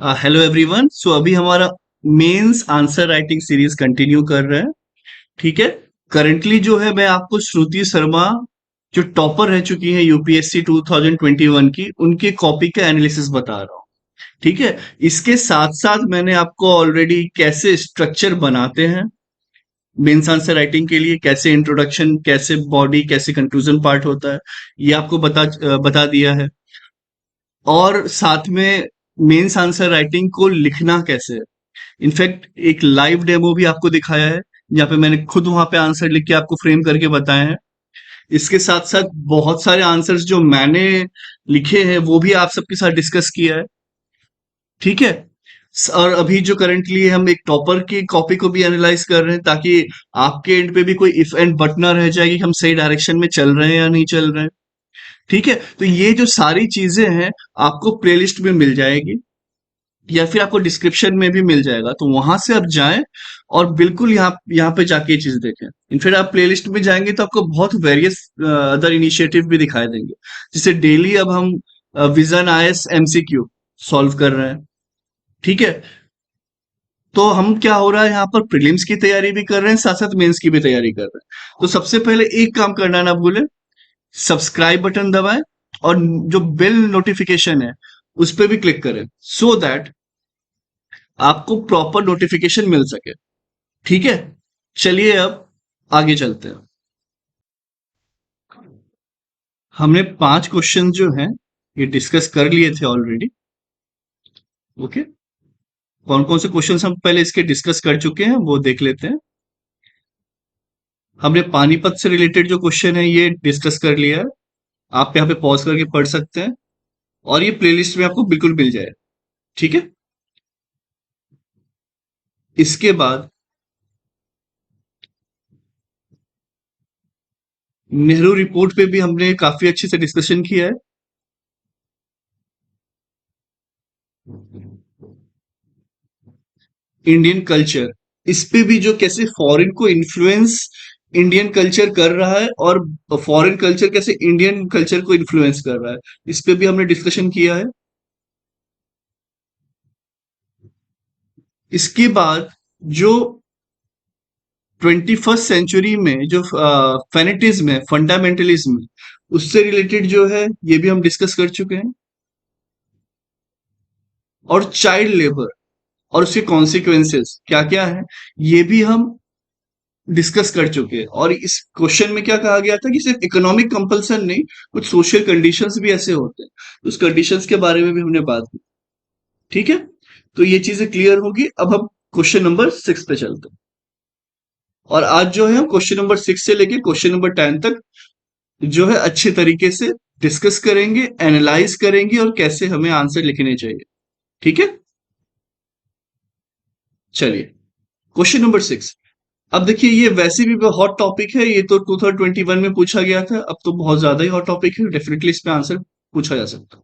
Hello everyone. So अभी हमारा mains answer writing series continue कर रहे हैं। ठीक है। करंटली जो है मैं आपको श्रुति शर्मा जो टॉपर रह चुकी है यूपीएससी 2021 की, उनके कॉपी का एनालिसिस बता रहा हूँ। ठीक है। इसके साथ साथ मैंने आपको ऑलरेडी कैसे स्ट्रक्चर बनाते हैं मेंस आंसर राइटिंग के लिए, कैसे इंट्रोडक्शन, कैसे बॉडी, कैसे कंक्लूजन पार्ट होता है, ये आपको बता दिया है। और साथ में मेंस आंसर राइटिंग को लिखना कैसे है, इनफैक्ट एक लाइव डेमो भी आपको दिखाया है, जहाँ पे मैंने खुद वहां पे आंसर लिख के आपको फ्रेम करके बताए हैं। इसके साथ साथ बहुत सारे आंसर्स जो मैंने लिखे हैं वो भी आप सबके साथ डिस्कस किया है। ठीक है। और अभी जो करंटली हम एक टॉपर की कॉपी को भी एनालाइज कर रहे हैं, ताकि आपके एंड पे भी कोई इफ एंड बट ना रह जाएगी कि हम सही डायरेक्शन में चल रहे हैं या नहीं चल रहे हैं। ठीक है। तो ये जो सारी चीजें हैं आपको प्लेलिस्ट में मिल जाएगी, या फिर आपको डिस्क्रिप्शन में भी मिल जाएगा, तो वहां से आप जाएं और बिल्कुल यहाँ पे जाके ये चीज देखें। इनफैक्ट आप प्लेलिस्ट में जाएंगे तो आपको बहुत वेरियस अदर इनिशिएटिव भी दिखाई देंगे। जैसे डेली अब हम विजन आईएएस एमसीक्यू सॉल्व कर रहे हैं। ठीक है। तो हम क्या हो रहा है, यहाँ पर प्रीलिम्स की तैयारी भी कर रहे हैं, साथ साथ मेंस की भी तैयारी कर रहे हैं। तो सबसे पहले एक काम करना ना भूलें, सब्सक्राइब बटन दबाएं और जो बेल नोटिफिकेशन है उस पर भी क्लिक करें, सो दैट आपको प्रॉपर नोटिफिकेशन मिल सके। ठीक है। चलिए अब आगे चलते हैं। हमने 5 क्वेश्चन जो हैं ये डिस्कस कर लिए थे ऑलरेडी। ओके। कौन कौन से क्वेश्चन हम पहले इसके डिस्कस कर चुके हैं वो देख लेते हैं। हमने पानीपत से रिलेटेड जो क्वेश्चन है ये डिस्कस कर लिया है। आप यहाँ पे पॉज करके पढ़ सकते हैं, और ये प्लेलिस्ट में आपको बिल्कुल मिल जाए। ठीक है। इसके बाद नेहरू रिपोर्ट पे भी हमने काफी अच्छे से डिस्कशन किया है। इंडियन कल्चर, इस पे भी जो कैसे फॉरेन को इन्फ्लुएंस इंडियन कल्चर कर रहा है, और फॉरेन कल्चर कैसे इंडियन कल्चर को इन्फ्लुएंस कर रहा है, इस पे भी हमने डिस्कशन किया है। इसके बाद जो 21st सेंचुरी में जो फेनेटिज्म है, फंडामेंटलिज्म, उससे रिलेटेड जो है ये भी हम डिस्कस कर चुके हैं। और चाइल्ड लेबर और उसके कॉन्सिक्वेंसेस क्या क्या है, ये भी हम डिस्कस कर चुके हैं। और इस क्वेश्चन में क्या कहा गया था कि सिर्फ इकोनॉमिक कंपल्सन नहीं, कुछ सोशल कंडीशंस भी ऐसे होते हैं, उस कंडीशंस के बारे में भी हमने बात की। ठीक है। तो ये चीजें क्लियर होगी। अब हम क्वेश्चन नंबर 6 पे चलते हैं। और आज जो है हम क्वेश्चन नंबर 6 से लेके क्वेश्चन नंबर 10 तक जो है अच्छे तरीके से डिस्कस करेंगे, एनालाइज करेंगे, और कैसे हमें आंसर लिखने चाहिए। ठीक है। चलिए, क्वेश्चन नंबर 6। अब देखिए, ये वैसे भी हॉट टॉपिक है, ये तो 2021 में पूछा गया था, अब तो बहुत ज्यादा ही हॉट टॉपिक है, डेफिनेटली इस पे आंसर पूछा जा सकता है।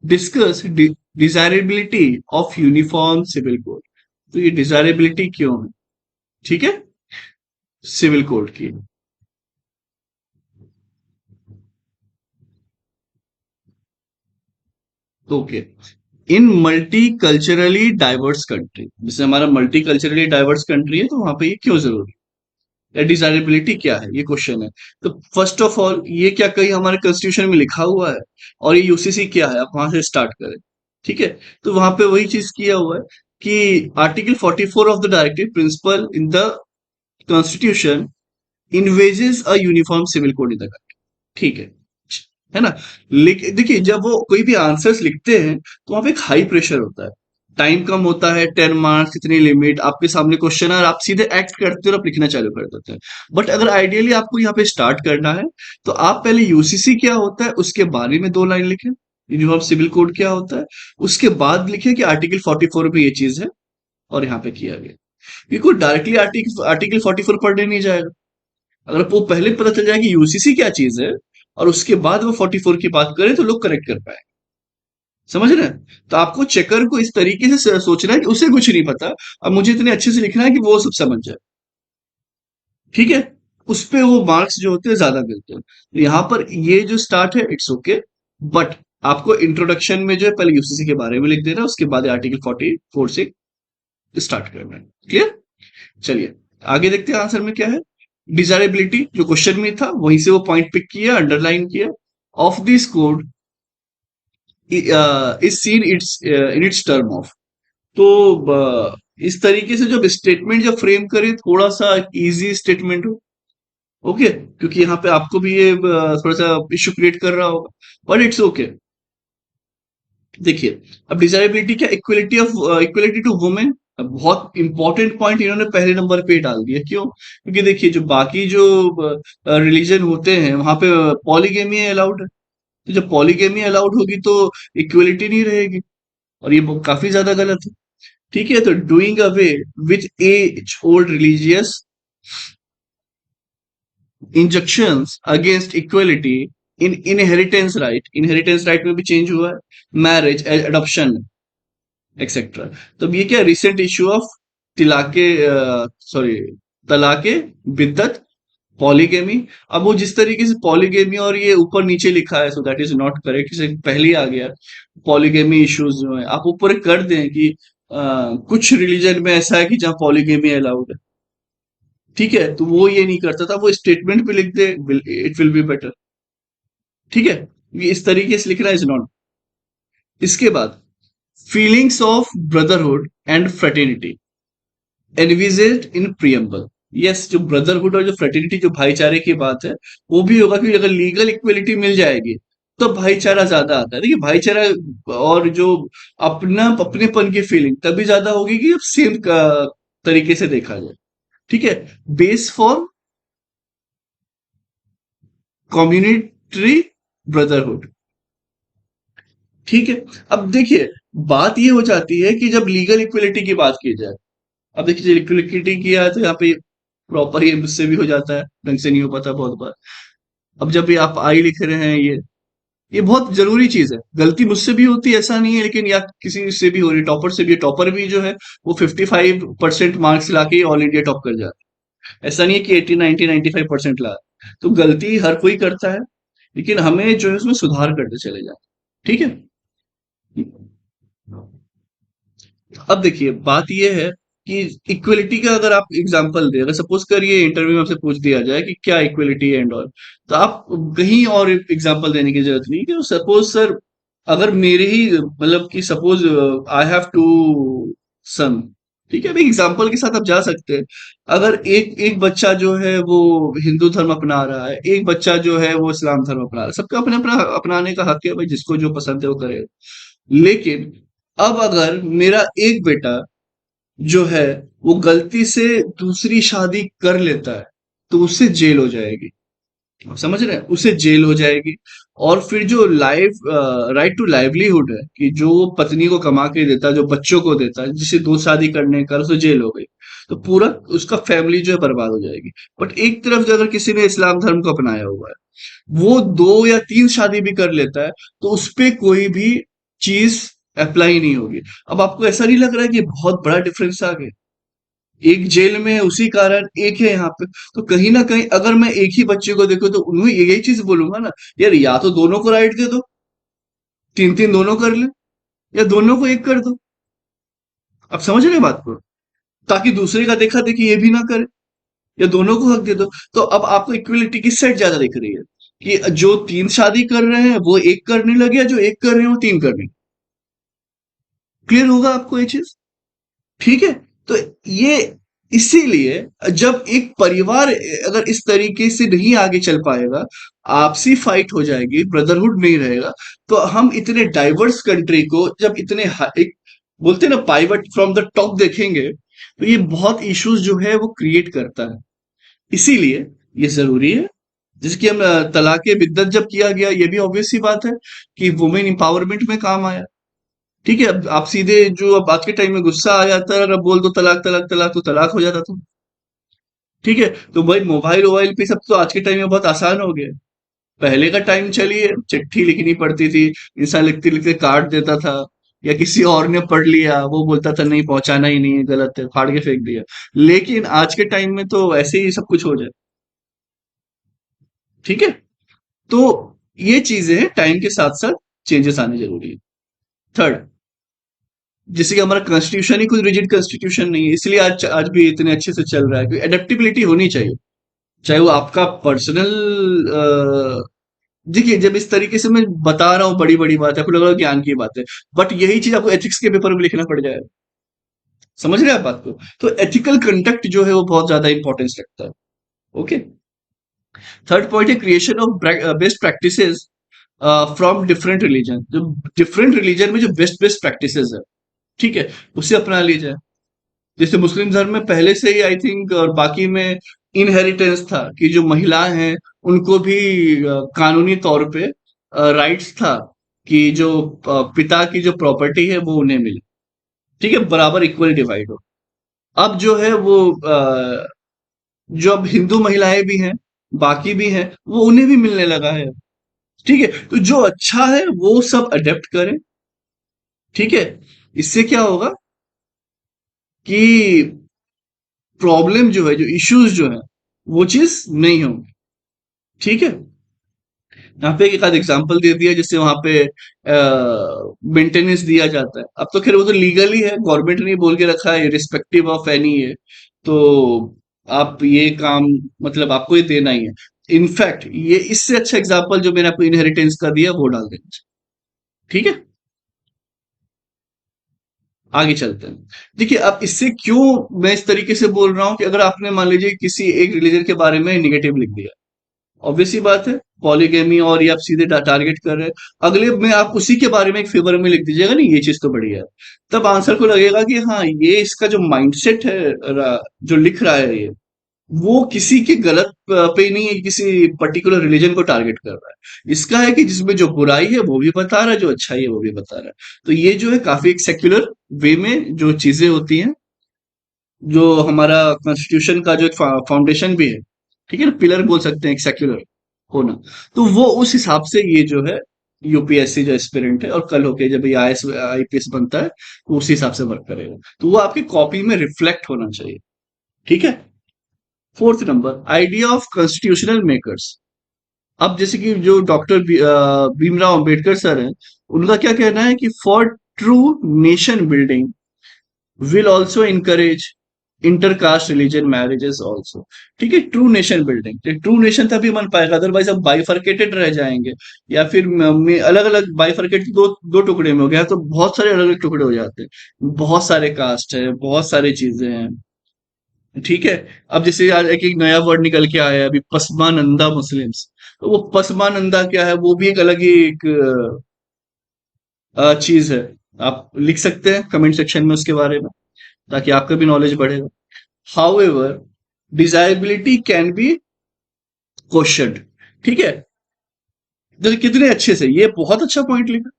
Discuss desirability of uniform civil code. तो ये डिजायरेबिलिटी क्यों है? ठीक है, सिविल कोड की। Okay. In multi culturally diverse country, जैसे हमारा मल्टी कल्चरली डाइवर्स कंट्री है, तो वहां पे ये क्यों जरूरी है? डिजायरेबिलिटी क्या है, ये क्वेश्चन है। तो फर्स्ट ऑफ ऑल, ये क्या कहीं हमारे कॉन्स्टिट्यूशन में लिखा हुआ है? और ये यूसीसी क्या है, आप वहां से स्टार्ट करें। ठीक है। तो वहां पे वही चीज किया हुआ है कि article 44 of the directive principle in the constitution envisages a uniform civil code in the country. ठीक है ना। लेकिन देखिए, जब वो कोई भी आंसर्स लिखते हैं तो वहां पे एक हाई प्रेशर होता है, टाइम कम होता है, 10 मार्क्स इतनी लिमिट, आपके सामने क्वेश्चन है और आप सीधे एक्ट करते हो और आप लिखना चालू कर देते हैं। बट अगर आइडियली आपको यहाँ पे स्टार्ट करना है, तो आप पहले यूसीसी क्या होता है उसके बारे में 2 लाइन लिखें, यूनिफॉर्म सिविल कोड क्या होता है, उसके बाद लिखे कि आर्टिकल 44 में ये चीज है और यहाँ पे किया गया। क्योंकि डायरेक्टली आर्टिकल आर्टिकल 44 पढ़ने नहीं जाएगा। अगर आपको पहले पता चल जाए कि यूसीसी क्या चीज है, और उसके बाद वो 44 की बात करें, तो लोग करेक्ट कर पाए। समझ रहे हैं? तो आपको चेकर को इस तरीके से सोचना है कि उसे कुछ नहीं पता, अब मुझे इतने अच्छे से लिखना है कि वो सब समझ जाए। ठीक है। उस पे वो मार्क्स जो होते हैं ज्यादा मिलते हैं। तो यहाँ पर ये जो स्टार्ट है, इट्स ओके। बट आपको इंट्रोडक्शन में जो है पहले यूसीसी के बारे में लिख देना, उसके बाद आर्टिकल 44 से स्टार्ट करना है। क्लियर? चलिए आगे देखते हैं आंसर में क्या है। डिजायरेबिलिटी जो क्वेश्चन में था वहीं से वो पॉइंट पिक किया, अंडरलाइन किया। Of this code is seen it's in its term of. तो इस तरीके से जब स्टेटमेंट जब फ्रेम करें, थोड़ा सा इजी स्टेटमेंट हो। ओके, क्योंकि यहाँ पे आपको भी ये थोड़ा सा इश्यू क्रिएट कर रहा होगा, बट इट्स ओके। देखिए, अब डिजायरेबिलिटी क्या, equality of equality to women. बहुत इंपॉर्टेंट पॉइंट इन्होंने पहले नंबर पे डाल दिया। क्यों? क्योंकि देखिए जो बाकी जो रिलीजन होते हैं वहां पे पॉलीगेमी अलाउड है। तो जब पॉलीगेमी अलाउड होगी तो इक्वलिटी नहीं रहेगी, और ये काफी ज्यादा गलत है। ठीक है, तो doing away with age old religious injections against equality in inheritance right में भी चेंज हुआ है, मैरिज, एडॉप्शन, एक्सेट्रा। तो ये क्या, रिसेंट इश्यू ऑफ तिलाके सॉरी तलाके बिद्दत, पॉलीगेमी। अब वो जिस तरीके से पॉलीगेमी और ये ऊपर नीचे लिखा है, so that is not correct, इसे पहले ही आ गया पॉलीगेमी इश्यूज जो है, आप ऊपर कर दें कि कुछ रिलीजन में ऐसा है कि जहाँ पॉलीगेमी अलाउड है। ठीक है, तो वो ये नहीं करता था, वो स्टेटमेंट पे लिख दे, इट विल बी बेटर। ठीक है, ये इस तरीके से लिखना इज नॉट। इसके बाद feelings of brotherhood and fraternity envisaged in preamble. Yes, जो ब्रदरहुड और जो फ्रेटर्निटी, जो भाईचारे की बात है, वो भी होगा कि अगर लीगल इक्वलिटी मिल जाएगी तो भाईचारा ज्यादा आता है। देखिए भाईचारा और जो अपना अपनेपन की फीलिंग तभी ज्यादा होगी कि सेम तरीके से देखा जाए। ठीक है, बेस फॉर कम्युनिटी ब्रदरहुड। ठीक है, अब देखिए बात ये हो जाती है कि जब लीगल इक्वलिटी की बात की जाए, अब देखिए इक्वलिटी किया है तो यहाँ पे प्रॉपर ये मुझसे भी हो जाता है, ढंग से नहीं हो पाता बहुत बार। अब जब भी आप आई लिख रहे हैं, ये बहुत जरूरी चीज है। गलती मुझसे भी होती है ऐसा नहीं है, लेकिन या किसी से भी हो रही, टॉपर से भी, टॉपर भी जो है वो 55% मार्क्स लाके ऑल इंडिया टॉप कर जाता है। ऐसा नहीं है कि 80 90 95% ला। तो गलती हर कोई करता है, लेकिन हमें जो है उसमें सुधार करते चले जाए। ठीक है, अब देखिए बात ये है कि इक्वलिटी का अगर आप एग्जांपल दे, अगर सपोज करिए इंटरव्यू में आपसे पूछ दिया जाए कि क्या इक्वलिटी है एंड ऑल, तो आप कहीं और एग्जांपल देने की जरूरत नहीं, कि सपोज सर अगर मेरे ही मतलब कि सपोज आई हैव टू सन। ठीक है, अभी एग्जांपल के साथ आप जा सकते हैं। अगर एक एक बच्चा जो है वो हिंदू धर्म अपना रहा है, एक बच्चा जो है वो इस्लाम धर्म अपना रहा है, सबका अपने अपना अपनाने का हक है भाई, जिसको जो पसंद है वो करे। लेकिन अब अगर मेरा एक बेटा जो है वो गलती से दूसरी शादी कर लेता है, तो उससे जेल हो जाएगी। आप समझ रहे हैं, उसे जेल हो जाएगी। और फिर जो लाइफ राइट टू लाइवलीहुड है, कि जो वो पत्नी को कमा के देता है, जो बच्चों को देता है, जिसे दो शादी करने का उसे जेल हो गई, तो पूरा उसका फैमिली जो है बर्बाद हो जाएगी। बट एक तरफ जो अगर किसी ने इस्लाम धर्म को अपनाया हुआ है, वो 2 या 3 शादी भी कर लेता है, तो उस पे कोई भी चीज अप्लाई नहीं होगी। अब आपको ऐसा नहीं लग रहा है कि बहुत बड़ा डिफरेंस आ गया? एक जेल में है उसी कारण एक है यहाँ पे। तो कहीं ना कहीं अगर मैं एक ही बच्चे को देखूं तो उन्हें यही चीज बोलूंगा ना, यार या तो दोनों को राइट दे दो, 3 3 दोनों कर ले, या दोनों को एक कर दो। आप समझ रहे हैं बात को? ताकि दूसरे का देखा देखी ये भी ना करे, या दोनों को हक दे दो। तो अब आपको इक्वलिटी की सेट ज्यादा दिख रही है, कि जो 3 शादी कर रहे हैं वो एक करने लगे, या जो एक कर रहे हैं वो 3 करने। क्लियर होगा आपको ये चीज? ठीक है, तो ये इसीलिए जब एक परिवार अगर इस तरीके से नहीं आगे चल पाएगा, आपसी फाइट हो जाएगी, ब्रदरहुड नहीं रहेगा, तो हम इतने डाइवर्स कंट्री को जब इतने एक बोलते हैं ना पाइवट फ्रॉम द टॉप देखेंगे, तो ये बहुत इश्यूज जो है वो क्रिएट करता है। इसीलिए ये जरूरी है। जैसे कि हम तलाक बिद्दत जब किया गया, ये भी ऑब्वियस सी बात है कि वुमेन इंपावरमेंट में काम आया। ठीक है, अब आप सीधे जो अब आज के टाइम में गुस्सा आ जाता है, अब बोल दो तलाक तलाक तलाक, तो तलाक हो जाता था। ठीक है, तो भाई मोबाइल वोबाइल पे सब तो आज के टाइम में बहुत आसान हो गया। पहले का टाइम चलिए, चिट्ठी लिखनी पड़ती थी, इंसान लिखते लिखते काट देता था, या किसी और ने पढ़ लिया, वो बोलता था नहीं पहुंचाना ही नहीं है, गलत है, फाड़ के फेंक दिया। लेकिन आज के टाइम में तो ऐसे ही सब कुछ हो जाए। ठीक है, तो ये चीजें टाइम के साथ साथ चेंजेस आने जरूरी है। थर्ड, जैसे कि हमारा कॉन्स्टिट्यूशन ही कुछ रिजिड कॉन्स्टिट्यूशन नहीं है, इसलिए आज आज भी इतने अच्छे से चल रहा है, क्योंकि एडेप्टेबिलिटी होनी चाहिए। चाहे वो आपका पर्सनल, देखिए जब इस तरीके से मैं बता रहा हूँ बड़ी बड़ी बात है, आपको लग रहा है ज्ञान की बात है, बट यही चीज आपको एथिक्स के पेपर में लिखना पड़ जाएगा। समझ रहे हैं आप बात को? तो एथिकल कंडक्ट जो है वो बहुत ज्यादा इंपॉर्टेंस रखता है। ओके। थर्ड पॉइंट है creation of best practices from different religion. जो डिफरेंट रिलीजन में जो बेस्ट बेस्ट प्रैक्टिसेस है, ठीक है, उसे अपना लीजिए। जैसे मुस्लिम धर्म में पहले से ही आई थिंक, और बाकी में इनहेरिटेंस था कि जो महिलाएं हैं उनको भी कानूनी तौर पे राइट्स था कि जो पिता की जो प्रॉपर्टी है वो उन्हें मिले, ठीक है, बराबर इक्वल डिवाइड हो। अब जो है वो जो अब हिंदू महिलाएं भी हैं, बाकी भी हैं, वो उन्हें भी मिलने लगा है। ठीक है, तो जो अच्छा है वो सब अडेप्ट करें। ठीक है, इससे क्या होगा कि प्रॉब्लम जो है, जो इश्यूज जो है, वो चीज नहीं होंगी। ठीक है, यहाँ पे एक आध एग्जांपल दे दिया, जिससे वहां पे मेंटेनेंस दिया जाता है। अब तो खैर वो तो लीगली है, गवर्नमेंट ने बोल के रखा है रिस्पेक्टिव ऑफ एनी है, तो आप ये काम मतलब आपको ये देना ही है। इनफैक्ट ये इससे अच्छा एग्जांपल जो मैंने आपको इनहेरिटेंस का दिया वो डाल देना चाहिए। ठीक है, आगे चलते हैं। देखिए अब इससे क्यों मैं इस तरीके से बोल रहा हूं कि अगर आपने मान लीजिए किसी एक रिलीजन के बारे में नेगेटिव लिख दिया, ऑब्वियस सी बात है, पॉलीगेमी और ये आप सीधे टारगेट कर रहे हैं, अगले में आप उसी के बारे में एक फेवर में लिख दीजिएगा नहीं, ये चीज तो बढ़िया है। तब आंसर को लगेगा कि हाँ, ये इसका जो माइंडसेट है, जो लिख रहा है ये, वो किसी के गलत पे नहीं है, किसी पर्टिकुलर रिलीजन को टारगेट कर रहा है। इसका है कि जिसमें जो बुराई है वो भी बता रहा है, जो अच्छाई है वो भी बता रहा है। तो ये जो है काफी एक सेक्युलर वे में जो चीजें होती हैं, जो हमारा कॉन्स्टिट्यूशन का जो एक फाउंडेशन भी है, ठीक है ना, पिलर बोल सकते हैं एक सेक्युलर होना, तो वो उस हिसाब से ये जो है यूपीएससी जो एस्पिरेंट है, और कल होके जब ये आईएएस आईपीएस बनता है तो उसी हिसाब से वर्क करेगा, तो वो आपकी कॉपी में रिफ्लेक्ट होना चाहिए। ठीक है। Fourth number, idea of constitutional makers. अब जैसे कि जो डॉक्टर भीमराव अंबेडकर सर हैं, उनका क्या कहना है कि for true nation building will also encourage intercaste religion marriages also. ठीक है, true nation building, true nation तभी बन पाएगा, अदरवाइज हम बाइफरकेटेड रह जाएंगे, या फिर अलग अलग बाइफरकेट दो दो टुकड़े में हो गया तो बहुत सारे अलग अलग टुकड़े हो जाते हैं, बहुत सारे कास्ट है, बहुत सारी चीजें हैं। ठीक है, अब जैसे आज एक नया वर्ड निकल के आया है अभी, पसमानंदा मुस्लिम्स। तो वो पसमानंदा क्या है, वो भी एक अलग ही एक चीज है। आप लिख सकते हैं कमेंट सेक्शन में उसके बारे में, ताकि आपका भी नॉलेज बढ़ेगा। However desirability can be questioned. ठीक है, तो कितने अच्छे से ये बहुत अच्छा पॉइंट लिखा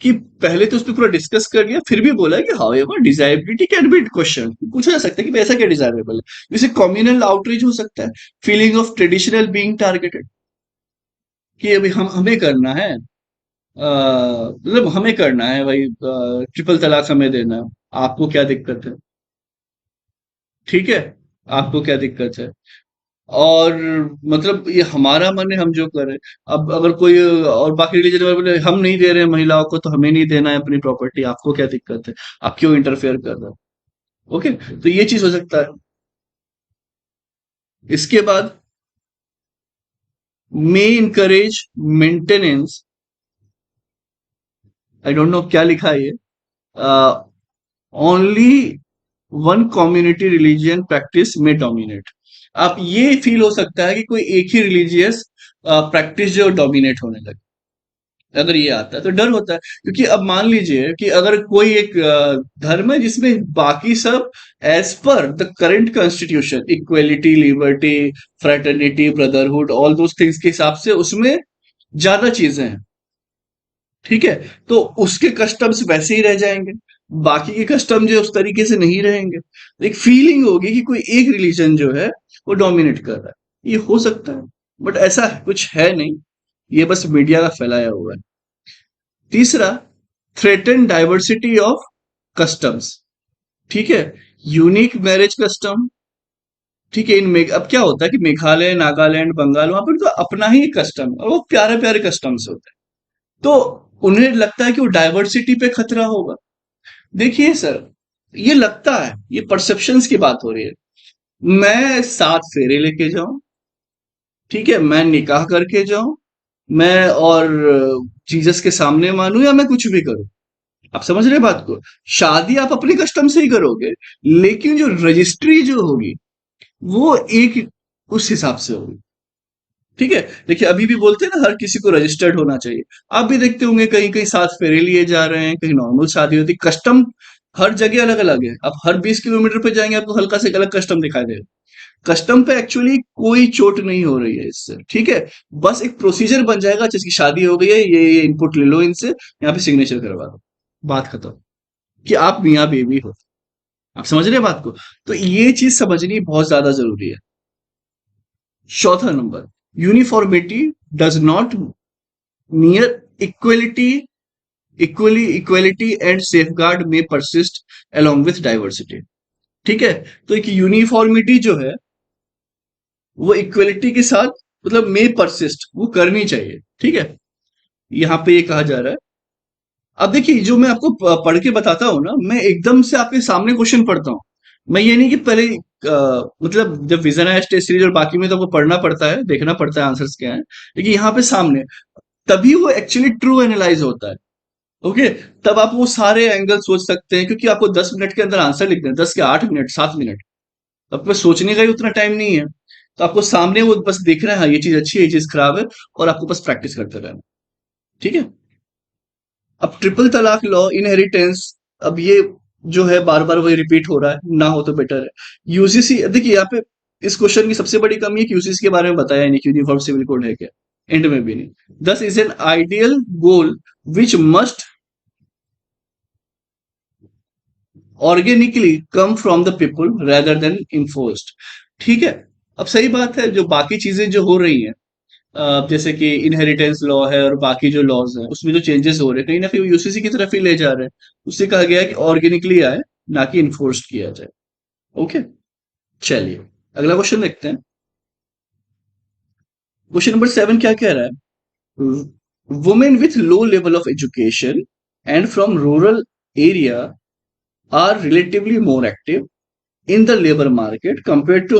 कि पहले तो उस पर पूरा डिस्कस कर लिया, फिर भी बोला कि however desirability can B question, पूछा जा सकता है कि ऐसा क्या डिजायरेबल है। जैसे कम्युनल आउटरीच हो सकता है, feeling of traditional being targeted, कि अभी हम हमें करना है, मतलब हमें करना है भाई, ट्रिपल तलाक हमें देना है, आपको क्या दिक्कत है? ठीक है, आपको क्या दिक्कत है? और मतलब ये हमारा मन है, हम जो करें। अब अगर कोई और बाकी रिलीजन वाले बोले हम नहीं दे रहे हैं महिलाओं को, तो हमें नहीं देना है अपनी प्रॉपर्टी, आपको क्या दिक्कत है? आप क्यों इंटरफेयर कर रहे हो? ओके, तो ये चीज हो सकता है। इसके बाद, may encourage maintenance, I don't know क्या लिखा है ये, only one community religion practice में डोमिनेट। आप ये फील हो सकता है कि कोई एक ही रिलीजियस प्रैक्टिस जो डोमिनेट होने लगे, अगर ये आता है तो डर होता है। क्योंकि अब मान लीजिए कि अगर कोई एक धर्म है जिसमें बाकी सब as per the current constitution, equality, liberty, fraternity, brotherhood, all those things के हिसाब से उसमें ज्यादा चीजें हैं। ठीक है, तो उसके कस्टम्स वैसे ही रह जाएंगे, बाकी के कस्टम जो उस तरीके से नहीं रहेंगे, तो एक फीलिंग होगी कि कोई एक रिलीजन जो है वो डोमिनेट कर रहा है। ये हो सकता है, बट ऐसा कुछ है नहीं, ये बस मीडिया का फैलाया हुआ है। तीसरा, थ्रेटन डाइवर्सिटी ऑफ कस्टम्स। ठीक है, यूनिक मैरिज कस्टम। ठीक है, अब क्या होता है कि मेघालय, नागालैंड, बंगाल, वहां पर तो अपना ही कस्टम, और वो प्यारे प्यारे कस्टम्स होते हैं। तो उन्हें लगता है कि वो डाइवर्सिटी पे खतरा होगा। देखिए सर, ये लगता है, ये परसेप्शंस की बात हो रही है। मैं 7 फेरे लेके जाऊं, ठीक है, मैं निकाह करके जाऊं, मैं और जीसस के सामने मानूं, या मैं कुछ भी करूं। आप समझ रहे हैं बात को? शादी आप अपने कस्टम से ही करोगे, लेकिन जो रजिस्ट्री जो होगी वो एक उस हिसाब से होगी। ठीक है, देखिए अभी भी बोलते हैं ना, हर किसी को रजिस्टर्ड होना चाहिए। आप भी देखते होंगे कहीं कहीं 7 फेरे लिए जा रहे हैं, कहीं नॉर्मल शादी होती है। कस्टम हर जगह अलग अलग है। आप हर 20 किलोमीटर पे जाएंगे आपको हल्का से एक अलग कस्टम दिखाई देगा। कस्टम पे एक्चुअली कोई चोट नहीं हो रही है इससे, ठीक है। बस एक प्रोसीजर बन जाएगा, जिसकी शादी हो गई है, ये इनपुट ले लो इनसे, यहाँ पे सिग्नेचर करवा दो, बात खत्म, कि आप मियाँ बीवी हो। आप समझ रहे हैं बात को? तो ये चीज समझनी बहुत ज्यादा जरूरी है। चौथा number, uniformity does not near equality, equality and safeguard में परसिस्ट along with डाइवर्सिटी। ठीक है, तो एक यूनिफॉर्मिटी जो है वो इक्वलिटी के साथ, मतलब में परसिस्ट, वो करनी चाहिए, ठीक है। यहाँ पे ये कहा जा रहा है। अब देखिए, जो मैं आपको पढ़ के बताता हूँ ना, मैं एकदम से आपके सामने क्वेश्चन पढ़ता हूँ। मैं ये नहीं कि पहले मतलब जब विजन है, टेस्ट सीरीज और बाकी में तो आपको पढ़ना पड़ता है, देखना पड़ता है आंसर्स क्या है, लेकिन यहाँ पे सामने, तभी वो एक्चुअली ट्रू एनालाइज होता है। ओके, तब आप वो सारे एंगल सोच सकते हैं, क्योंकि आपको 10 मिनट के अंदर आंसर लिखना है, 10 के 8 मिनट, 7 मिनट, आपको सोचने का ही उतना टाइम नहीं है। तो आपको सामने वो बस देखना है, हाँ ये चीज अच्छी है, ये चीज खराब है, और आपको बस प्रैक्टिस करते रहना। ठीक है। अब ट्रिपल तलाक लॉ, इनहेरिटेंस, अब ये जो है बार बार वही रिपीट हो रहा है, ना हो तो बेटर है। यूसीसी, देखिए यहाँ पे इस क्वेश्चन की सबसे बड़ी कमी है कि यूसीसी के बारे में बताया ही नहीं कि यूनिफॉर्म सिविल कोड है क्या, एंड में भी नहीं। दस is an ideal goal which must organically come from the people rather than enforced. ठीक है। अब सही बात है, जो बाकी चीजें जो हो रही हैं, जैसे कि इनहेरिटेंस लॉ है और बाकी जो लॉज हैं, उसमें जो चेंजेस हो रहे हैं, कहीं ना कहीं यूसीसी की तरफ ही ले जा रहे हैं। उससे कहा गया है कि ऑर्गेनिकली आए, ना कि इन्फोर्स्ड किया जाए। ओके, चलिए अगला क्वेश्चन देखते हैं। क्वेश्चन नंबर 7 क्या कह रहा है? Women with low level of education and from rural area are relatively more active in the labor market compared to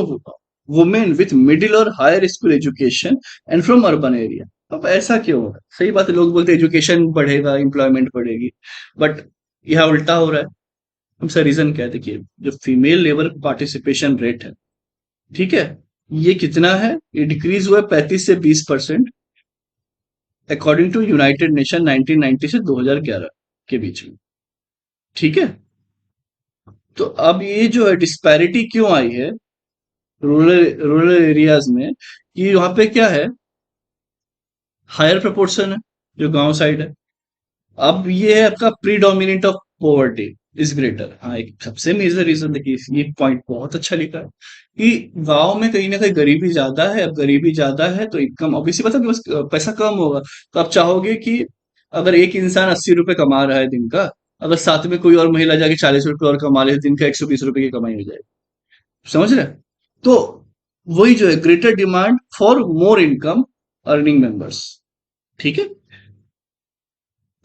women with middle or higher school education and from urban area। अब ऐसा क्यों होगा? सही बात है, लोग बोलते हैं एजुकेशन बढ़ेगा, एम्प्लॉयमेंट बढ़ेगी, बट यह उल्टा हो रहा है। हम सर रीजन क्या है? देखिए, जो फीमेल लेबर पार्टिसिपेशन रेट है, ठीक है, ये कितना है? ये डिक्रीज हुआ है 35 से 20% अकॉर्डिंग टू यूनाइटेड नेशन 1990 से 2011 के बीच में। ठीक है। तो अब ये जो है डिस्पैरिटी क्यों आई है रूरल रूरल एरियाज में, कि वहां पे क्या है, हायर प्रोपोर्शन है जो गांव साइड है। अब ये है आपका predominant of poverty is greater. हाँ, एक सबसे मेजर रीजन देखिए, ये पॉइंट बहुत अच्छा लिखा है कि गांव में कहीं ना कहीं गरीबी ज्यादा है। अब गरीबी ज्यादा है तो इनकम ऑब्वियसली पता है कि बस पैसा कम होगा। तो आप चाहोगे कि अगर एक इंसान 80 रुपए कमा रहा है दिन का, अगर साथ में कोई और महिला जाके 40 रुपए और कमा ले, दिन का 120 रुपए की कमाई हो जाएगी। समझ रहे हैं? तो वही जो है, greater demand for more income earning members. ठीक है।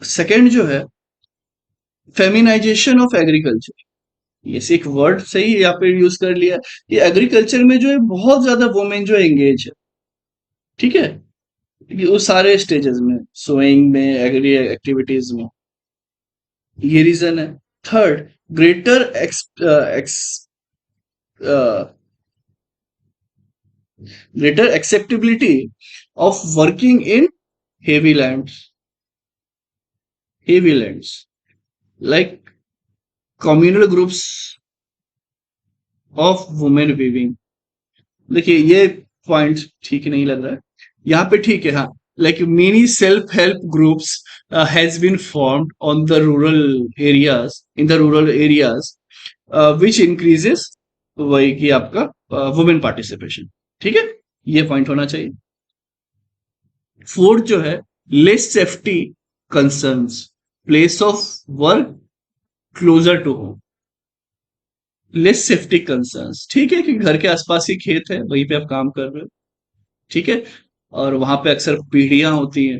सेकेंड जो है, फेमिनाइजेशन ऑफ एग्रीकल्चर। ये एक वर्ड सही यहाँ पे यूज कर लिया। ये एग्रीकल्चर में जो है बहुत ज्यादा वुमेन जो एंगेज है। ठीक है, ये वो सारे स्टेजेस में, सोइंग में, एग्री एक्टिविटीज में, ये रीजन है। Third, greater greater acceptability of working in heavy lands, heavy lands like communal groups of women weaving। देखिए ये पॉइंट ठीक नहीं लग रहा है यहाँ पे। ठीक है, हाँ, like many self help groups has been formed on the rural areas, in the rural areas, which increases वही कि आपका वुमेन पार्टिसिपेशन। ठीक है, ये पॉइंट होना चाहिए। फोर्थ जो है, less safety concerns, place of work closer to home, less safety concerns. ठीक है, कि घर के आसपास ही खेत है, वहीं पे आप काम कर रहे हो। ठीक है, और वहां पे अक्सर पीढ़ियां होती हैं,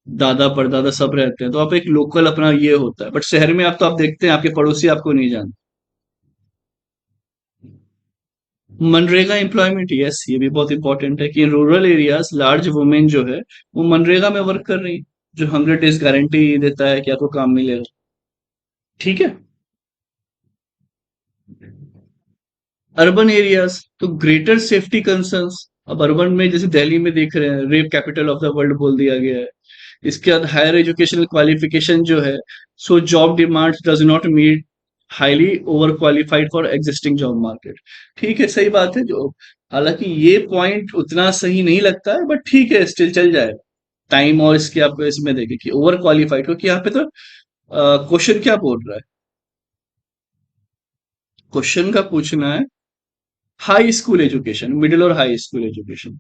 दादा परदादा सब रहते हैं, तो आप एक लोकल अपना ये होता है। बट शहर में आप तो आप देखते हैं आपके पड़ोसी आपको नहीं जानते। मनरेगा एम्प्लॉयमेंट, यस, ये भी बहुत इंपॉर्टेंट है कि रूरल एरियाज लार्ज वुमेन जो है वो मनरेगा में वर्क कर रही है, जो 100 डेज गारंटी देता है कि आपको काम मिलेगा। ठीक है। अर्बन एरियाज तो ग्रेटर सेफ्टी कंसर्न्स। अब अर्बन में जैसे दिल्ली में देख रहे हैं, rape capital of the world बोल दिया गया है। इसके बाद हायर एजुकेशनल क्वालिफिकेशन जो है, so job demand does not meet highly over qualified for existing job market. ठीक है, सही बात है। जो हालांकि ये पॉइंट उतना सही नहीं लगता है, बट ठीक है, स्टिल चल जाएगा। टाइम और इसके आप इसमें देखें कि ओवर क्वालिफाइड, क्योंकि यहाँ पे तो क्वेश्चन क्या बोल रहा है, क्वेश्चन का पूछना है हाई स्कूल एजुकेशन, मिडिल और हाई स्कूल एजुकेशन।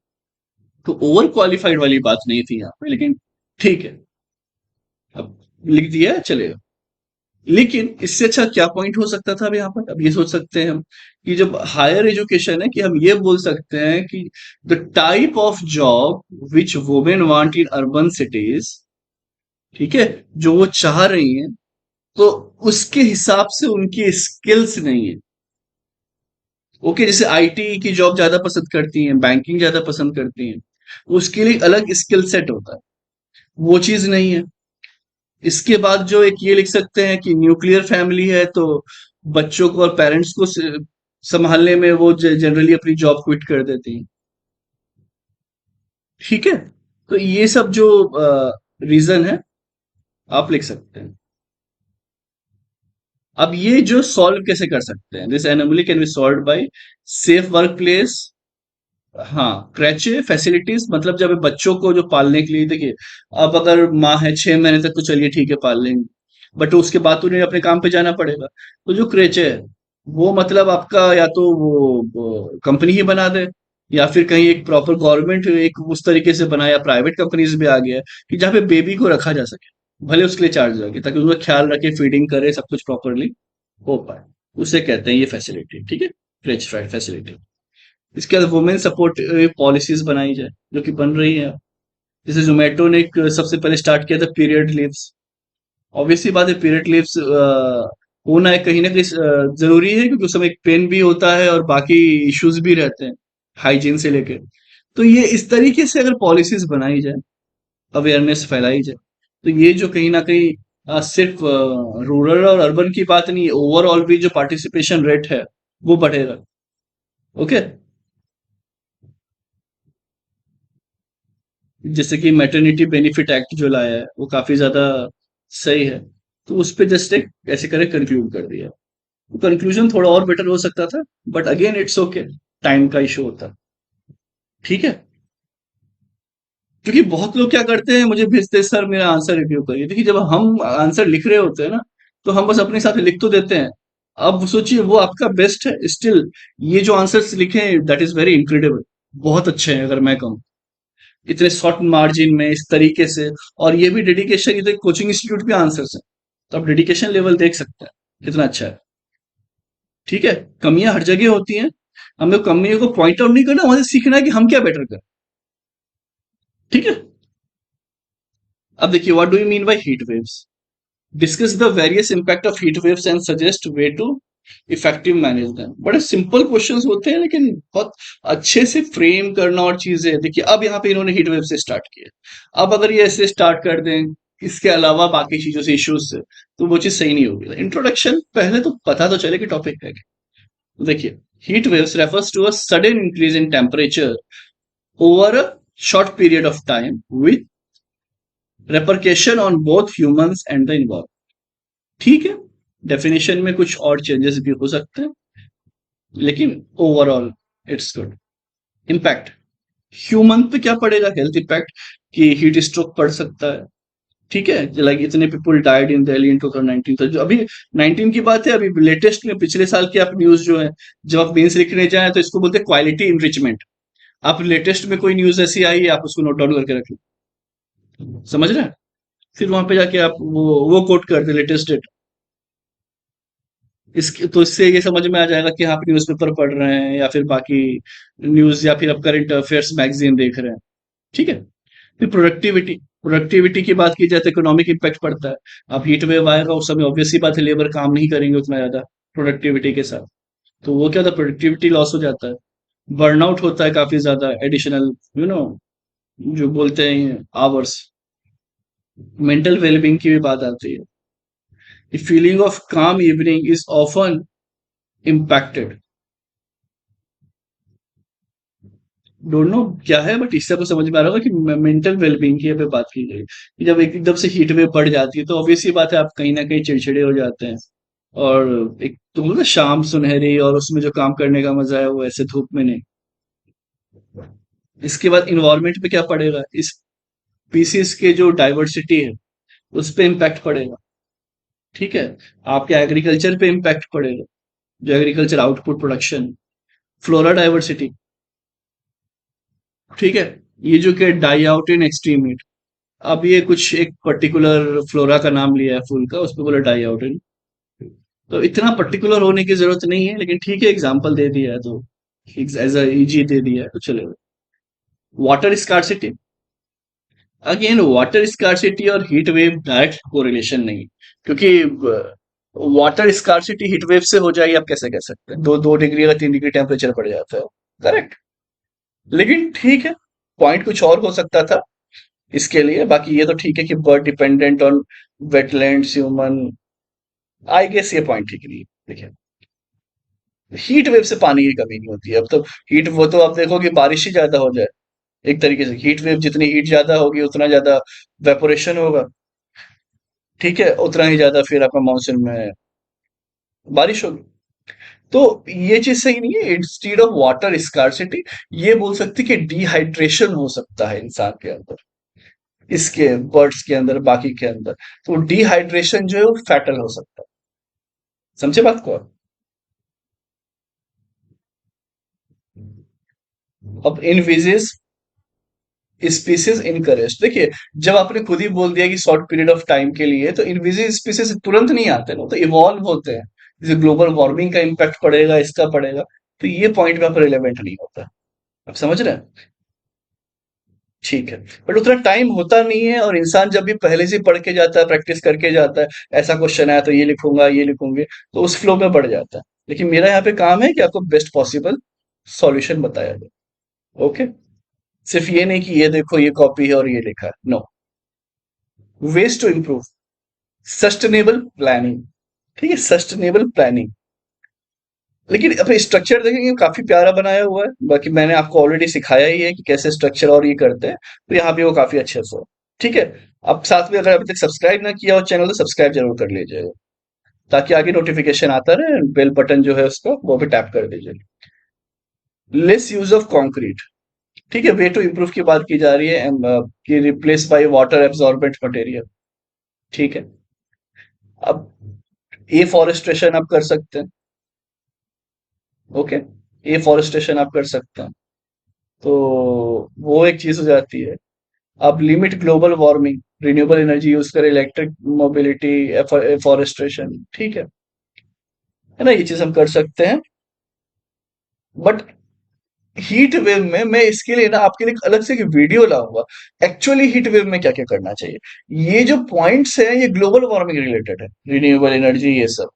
तो ओवर क्वालिफाइड वाली बात नहीं थी यहाँ पे, लेकिन ठीक है, अब लिख दिया है, चलेगा। लेकिन इससे अच्छा क्या पॉइंट हो सकता था अब यहाँ पर? अब ये सोच सकते हैं हम कि जब हायर एजुकेशन है, कि हम ये बोल सकते हैं कि the type of job which women want in urban cities, ठीक है, जो वो चाह रही हैं, तो उसके हिसाब से उनकी स्किल्स नहीं है। ओके, जैसे आईटी की जॉब ज्यादा पसंद करती हैं, बैंकिंग ज्यादा पसंद करती हैं, उसके लिए अलग स्किल सेट होता है, वो चीज नहीं है। इसके बाद जो एक ये लिख सकते हैं कि न्यूक्लियर फैमिली है, तो बच्चों को और पेरेंट्स को संभालने में वो जनरली अपनी जॉब क्विट कर देती हैं। ठीक है, तो ये सब जो रीजन है आप लिख सकते हैं। अब ये जो सॉल्व कैसे कर सकते हैं, this anomaly can be solve by safe work place. हाँ, क्रैचे फैसिलिटीज, मतलब जब बच्चों को जो पालने के लिए, देखिए, अब अगर माँ है 6 महीने तक तो चलिए ठीक है, पाल लेंगे, बट उसके बाद तो उन्हें अपने काम पे जाना पड़ेगा। तो जो क्रेचे है वो मतलब आपका या तो वो कंपनी ही बना दे, या फिर कहीं एक प्रॉपर गवर्नमेंट एक उस तरीके से बनाए, या प्राइवेट कंपनीज भी आ गया है कि जहाँ पे बेबी को रखा जा सके, भले उसके लिए चार्ज लगे, ताकि उसका ख्याल रखे, फीडिंग करे, सब कुछ प्रॉपरली हो पाए। उसे कहते हैं ये फैसिलिटी, ठीक है, क्रेच फैसिलिटी। इसके बाद वुमेन सपोर्ट पॉलिसीज बनाई जाए, जो कि बन रही है। जैसे जोमेटो ने एक सबसे पहले स्टार्ट किया था पीरियड लीव्स। ऑब्वियसली बात है, पीरियड लीव्स होना है कहीं ना कहीं जरूरी है, क्योंकि उस समय एक पेन भी होता है और बाकी इश्यूज भी रहते हैं, हाइजीन से लेके। तो ये इस तरीके से अगर पॉलिसीज बनाई जाए, अवेयरनेस फैलाई जाए, तो ये जो कहीं ना कहीं सिर्फ रूरल और अर्बन की बात नहीं है, ओवरऑल भी जो पार्टिसिपेशन रेट है वो बढ़ेगा। ओके। जैसे कि मैटरनिटी बेनिफिट एक्ट जो लाया है वो काफी ज्यादा सही है। तो उस पे जस्ट एक ऐसे करे कंक्लूड कर दिया। तो कंक्लूजन थोड़ा और बेटर हो सकता था, but again it's okay, time का इशू होता है। ठीक है, क्योंकि बहुत लोग क्या करते हैं, मुझे भेजते हैं सर मेरा आंसर रिव्यू करिए। देखिए, जब हम आंसर लिख रहे होते हैं ना, तो हम बस अपने साथ लिख तो देते हैं। अब सोचिए वो आपका बेस्ट है, स्टिल ये जो आंसर्स लिखे हैं दैट इज वेरी इनक्रेडिबल, बहुत अच्छे हैं अगर मैं कहूँ, इतने शॉर्ट मार्जिन में इस तरीके से। और ये भी डेडिकेशन, ये तो कोचिंग इंस्टीट्यूट के आंसर्स हैं, तो आप डेडिकेशन लेवल देख सकते हैं कितना अच्छा है। ठीक है, कमियां हर जगह होती हैं, हमें कमियों को पॉइंट आउट नहीं करना, वहां से सीखना है कि हम क्या बेटर करें। ठीक है। अब देखिए, what do you mean by heat waves? Discuss the various impact of heat waves and suggest way to effective manage them. बड़े सिंपल क्वेश्चंस होते हैं, लेकिन बहुत अच्छे से फ्रेम करना और चीजें। देखिए, अब यहाँ पे इन्होंने हीट वेव से स्टार्ट किया, अब अगर ये ऐसे स्टार्ट कर दें इसके अलावा बाकी चीजों से इश्यूज से, तो वो चीज सही नहीं होगी। इंट्रोडक्शन पहले तो पता तो चले कि टॉपिक है क्या। तो देखिए, heat waves refers to a sudden increase in temperature over a short period of time with repercussion on both humans and the environment। ठीक है, डेफिनेशन में कुछ और चेंजेस भी हो सकते हैं, लेकिन overall it's good. Impact human पे क्या पड़ेगा, हेल्थ इम्पैक्ट, कि हीट स्ट्रोक पड़ सकता है। ठीक है, लाइक इतने पीपल डाइड इन दिल्ली इन 2019, तो जो अभी 19 की बात है, अभी लेटेस्ट में पिछले साल की आप न्यूज जो है, जब आप मेंस लिखने जाए तो इसको बोलते हैं क्वालिटी इनरिचमेंट। आप लेटेस्ट में कोई न्यूज ऐसी आई है, आप उसको नोट डाउन करके रख लो, समझ रहे हैं? फिर वहां पे जाके आप वो कोट कर दे लेटेस्ट डेट। इसके तो इससे ये समझ में आ जाएगा कि आप न्यूज़पेपर पढ़ रहे हैं या फिर बाकी न्यूज़, या फिर आप करंट अफेयर्स मैगजीन देख रहे हैं। ठीक है। फिर प्रोडक्टिविटी, प्रोडक्टिविटी की बात की जाए तो इकोनॉमिक इम्पैक्ट पड़ता है। अब हीट वेव आएगा उस समय ऑब्वियस सी बात है लेबर काम नहीं करेंगे उतना ज्यादा प्रोडक्टिविटी के साथ, तो वो क्या होता है प्रोडक्टिविटी लॉस हो जाता है, बर्नआउट होता है काफी ज्यादा एडिशनल, यू नो जो बोलते हैं आवर्स, मेंटल वेलबींग की भी बात आती है। द फीलिंग ऑफ काम evening is often impacted. Don't know क्या है बट इससे आपको समझ में आ रहा होगा कि मेंटल वेलबींग की यहाँ पे बात की गई कि जब एकदम से हीट वेव बढ़ जाती है तो ऑब्वियस सी बात है आप कहीं ना कहीं चिड़चिड़े हो जाते हैं, और एक तो बोलते हैं ना शाम सुनहरी और उसमें जो काम करने का मजा है वो ऐसे धूप में नहीं। इसके बाद इन्वायरमेंट पे क्या पड़ेगा, इस स्पीसीज के जो डाइवर्सिटी है उस पे इम्पैक्ट पड़ेगा, ठीक है। आपके एग्रीकल्चर पे इम्पैक्ट पड़ेगा, जो agriculture output production, flora diversity, ठीक है। ये जो कि die out in extreme heat, अब ये कुछ एक पर्टिकुलर फ्लोरा का नाम लिया है फूल का, उस पे बोला डाई आउट इन, तो इतना पर्टिकुलर होने की जरूरत नहीं है लेकिन ठीक है एग्जाम्पल दे दिया है तो एज इजी दे दिया है तो चलेगा। Water scarcity, again water scarcity और हीट वेव डायरेक्ट कोरिलेशन नहीं, क्योंकि वाटर स्कार्सिटी हीट वेव से हो जाएगी आप कैसे कह सकते हैं, 2 डिग्री या 3 डिग्री टेम्परेचर बढ़ जाता है, करेक्ट। लेकिन ठीक है, पॉइंट कुछ और हो सकता था इसके लिए, बाकी ये तो ठीक है कि bird dependent on wetlands human, I guess ये पॉइंट ठीक नहीं है। देखिए हीट वेव से पानी की कमी नहीं होती है, अब तो हीट वो तो आप देखो कि बारिश ही ज्यादा हो जाए, एक तरीके से हीट वेव जितनी हीट ज्यादा होगी उतना ज्यादा वेपोरेशन होगा, ठीक है, उतना ही ज्यादा फिर आपका मानसून में बारिश होगी। तो ये चीज सही नहीं है, इंस्टीड ऑफ वाटर स्कार्सिटी ये बोल सकते कि डिहाइड्रेशन हो सकता है इंसान के अंदर, इसके बर्ड्स के अंदर बाकी के अंदर, तो डिहाइड्रेशन जो है वो फैटल हो सकता है, समझे बात को आप? अब इनविजिज स्पीसीज इनकरेज, देखिए जब आपने खुद ही बोल दिया कि शॉर्ट पीरियड ऑफ टाइम के लिए, तो इनविजिज स्पीसीज तुरंत नहीं आते ना, तो इवॉल्व होते हैं, जैसे ग्लोबल वार्मिंग का इम्पैक्ट पड़ेगा इसका पड़ेगा, तो ये पॉइंट वहां पर रिलेवेंट नहीं होता, आप समझ रहे हैं? ठीक है, बट उतना टाइम होता नहीं है, और इंसान जब भी पहले से पढ़ के जाता है प्रैक्टिस करके जाता है, ऐसा क्वेश्चन आया तो ये लिखूंगा ये लिखूंगे, तो उस फ्लो में बढ़ जाता है। लेकिन मेरा यहाँ पे काम है कि आपको बेस्ट पॉसिबल सॉल्यूशन बताया जाए, ओके। सिर्फ ये नहीं कि ये देखो ये कॉपी है और ये लिखा है, no, ways to improve, sustainable planning, ठीक है, सस्टेनेबल प्लानिंग। लेकिन अपने स्ट्रक्चर देखेंगे काफी प्यारा बनाया हुआ है, बाकी मैंने आपको ऑलरेडी सिखाया ही है कि कैसे स्ट्रक्चर और ये करते हैं, तो यहाँ भी वो काफी अच्छे से है, ठीक है। अब साथ में अगर अभी तक सब्सक्राइब ना किया हो चैनल तो सब्सक्राइब जरूर कर लीजिएगा, ताकि आगे नोटिफिकेशन आता रहे, बेल बटन जो है उसका वो भी टैप कर दीजिए। लेस यूज ऑफ कॉन्क्रीट, ठीक है, वे टू इम्प्रूव की बात की जा रही है, कि replace by water absorbent material, ठीक है। अब एफॉरेस्टेशन आप कर सकते हैं, ओके, एफॉरेस्टेशन आप कर सकते हैं, तो वो एक चीज हो जाती है। अब limit global warming, renewable energy use करें, इलेक्ट्रिक मोबिलिटी, एफॉरेस्टेशन, ठीक है ना, ये चीज हम कर सकते हैं। बट हीट वेव में मैं इसके लिए ना आपके लिए एक अलग से एक वीडियो लाऊंगा, एक्चुअली हीट वेव में क्या क्या करना चाहिए। ये जो पॉइंट्स हैं ये ग्लोबल वार्मिंग रिलेटेड है, रिन्यूएबल एनर्जी ये सब।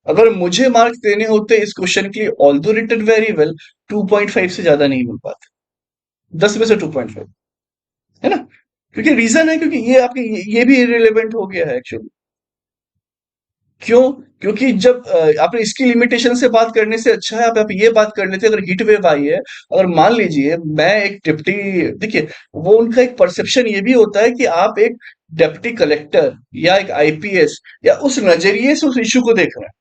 अगर मुझे मार्क्स देने होते इस क्वेश्चन के लिए, ऑल्दो रिटन वेरी वेल, 2.5 से ज्यादा नहीं मिल पाते, 10 में से 2.5, है ना। क्योंकि रीजन है, क्योंकि ये आपके ये भी इरेलीवेंट हो गया है एक्चुअली। क्यों? क्योंकि जब आपने इसकी लिमिटेशन से बात करने से अच्छा है आप ये बात कर लेते, अगर हीट वेव आई है, अगर मान लीजिए मैं एक डिप्टी, देखिए वो उनका एक परसेप्शन ये भी होता है कि आप एक डिप्टी कलेक्टर या एक आईपीएस या उस नजरिए से उस इश्यू को देख रहे हैं।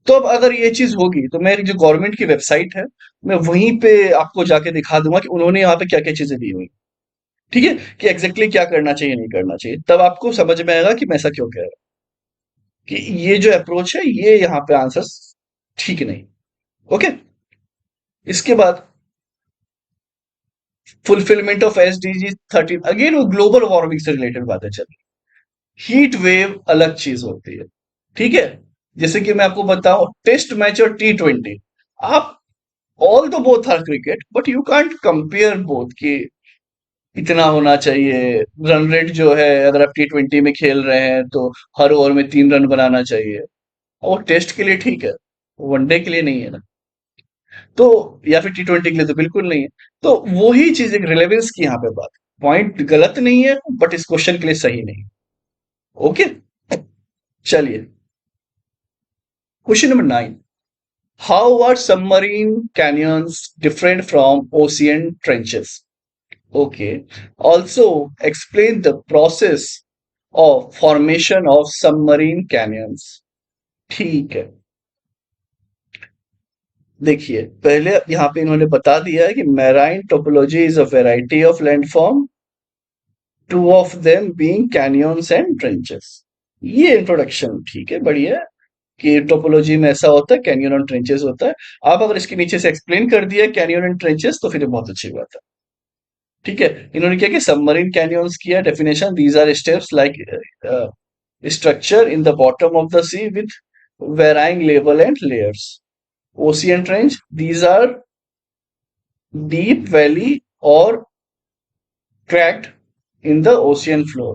तो अब अगर ये चीज होगी तो मैं जो गवर्नमेंट की वेबसाइट है मैं वहीं पे आपको जाके दिखा दूंगा कि उन्होंने यहाँ पे क्या क्या चीजें दी हुई, ठीक है, कि एग्जैक्टली क्या करना चाहिए नहीं करना चाहिए, तब आपको समझ में आएगा कि मैं ऐसा क्यों कह रहा हूं, कि ये जो अप्रोच है ये यहाँ पे आंसर ठीक नहीं, ओके। इसके बाद फुलफिलमेंट ऑफ SDG 13, अगेन वो ग्लोबल वार्मिंग से रिलेटेड बातें चल रही, हीट वेव अलग चीज होती है, ठीक है। जैसे कि मैं आपको बताऊं टेस्ट मैच और T20, आप all the both are cricket but you can't compare both की, इतना होना चाहिए। रन रेट जो है, अगर आप T20 में खेल रहे हैं तो हर ओवर में 3 रन बनाना चाहिए। और टेस्ट के लिए ठीक है, वनडे के लिए नहीं है ना। तो या फिर T20 के लिए तो बिल्कुल नहीं है। तो वही चीज, एक रिलेवेंस की यहाँ पे बात। पॉइंट गलत नहीं है, बट इस क्वेश्चन के लिए सही नहीं। ओके, चलिए। Question number 9। How are submarine canyons different from ocean trenches? Okay. Also explain the process of formation of submarine canyons. ठीक है। देखिए, पहले यहाँ पे इन्होंने बता दिया है कि marine topology is a variety of landform, two of them being canyons and trenches. ये इंट्रोडक्शन ठीक है, बढ़िया है कि टोपोलॉजी में ऐसा होता है, कैनियन और ट्रेंचेस होता है। आप अगर इसके नीचे से एक्सप्लेन कर दिया कैनियन एंड ट्रेंचेस तो फिर ये बहुत अच्छी बात है। ठीक है, इन्होंने क्या कि सबमरीन कैनियंस किया definition, these are steps like structure in the bottom of the sea with varying level and layers. Ocean trench, these are deep valley or cracked in the ocean floor.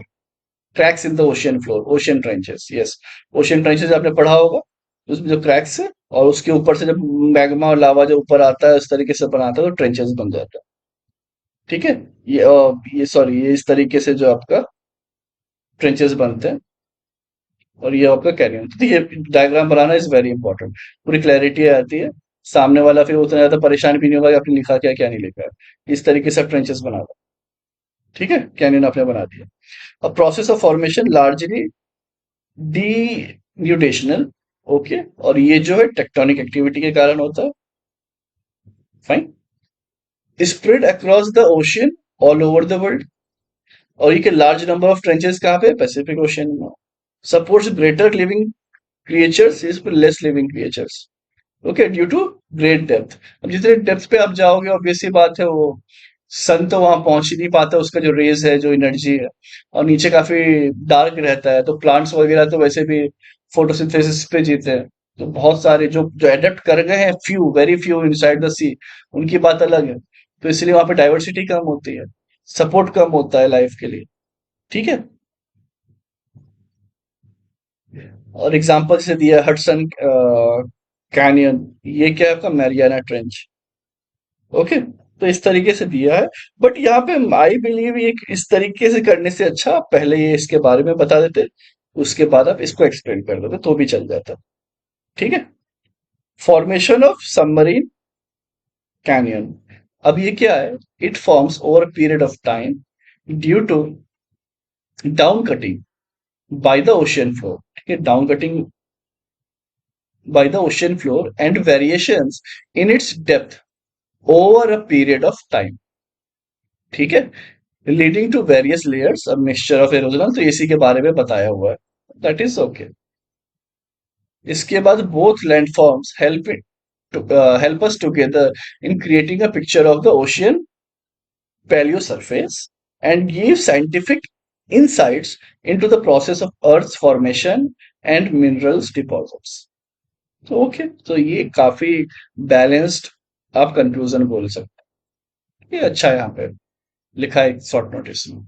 Cracks in the ocean floor, ocean trenches. Yes, ocean trenches आपने पढ़ा होगा, उसमें जो cracks है और उसके ऊपर से जब मैग्मा और लावा जो ऊपर आता है उस तरीके से बनाता है तो ट्रेंचेस बन जाता है। ठीक है, ये सॉरी, ये इस तरीके से जो आपका ट्रेंचेस बनते हैं और ये आपका कैरियर। तो ये diagram banana is very important, पूरी क्लैरिटी आती है। सामने वाला फिर उतना ज्यादा परेशान भी नहीं होगा कि आपने लिखा क्या क्या नहीं लिखा है। इस तरीके से ट्रेंचेस बना दो। ठीक है, कैनियन आपने बना दिया। अब process of formation largely D okay, और ये जो है टेक्टोनिक एक्टिविटी के कारण होता है। Fine. Spread across the ocean all over the world, और ये लार्ज नंबर ऑफ ट्रेंचेस कहाँ पे, पैसिफिक ओशियन में। Supports greater living creatures is less living creatures. Okay, due to great depth. अब जितने डेप्थ पे आप जाओगे ऑब्वियस सी बात है, वो सन तो वहां पहुंच ही नहीं पाता, उसका जो रेज है, जो एनर्जी है, और नीचे काफी डार्क रहता है, तो प्लांट्स वगैरह तो वैसे भी फोटोसिंथेसिस पे जीते हैं। तो बहुत सारे जो जो एडेप्ट कर गए हैं, few, very few inside the sea, उनकी बात अलग है। तो इसलिए वहां पे डाइवर्सिटी कम होती है, सपोर्ट कम होता है लाइफ के लिए। ठीक है, और एग्जाम्पल से दिया हडसन कैनियन, ये क्या है आपका, मैरियाना ट्रेंच। ओके, तो इस तरीके से दिया है। बट यहाँ पे आई बिलीव ये इस तरीके से करने से अच्छा आप पहले ये इसके बारे में बता देते, उसके बाद आप इसको एक्सप्लेन कर देते तो भी चल जाता। ठीक है, फॉर्मेशन ऑफ सबमरीन कैनियन। अब ये क्या है, it forms over a period of time due to down cutting by the ocean floor. ठीक है, down cutting by the ocean floor and variations in its depth over a period of time. ठीक है, leading to various layers और mixture of erosional, तो इसी के बारे में बताया हुआ है, दैट इज ओके। इसके बाद both landforms help us together in creating a picture of the ocean paleo surface and give scientific insights into the process of earth's formation and minerals deposits। तो ओके, तो ये काफी balanced आप conclusion बोल सकते हैं, ये अच्छा है। यहाँ पे लिखा है शॉर्ट नोटिस में।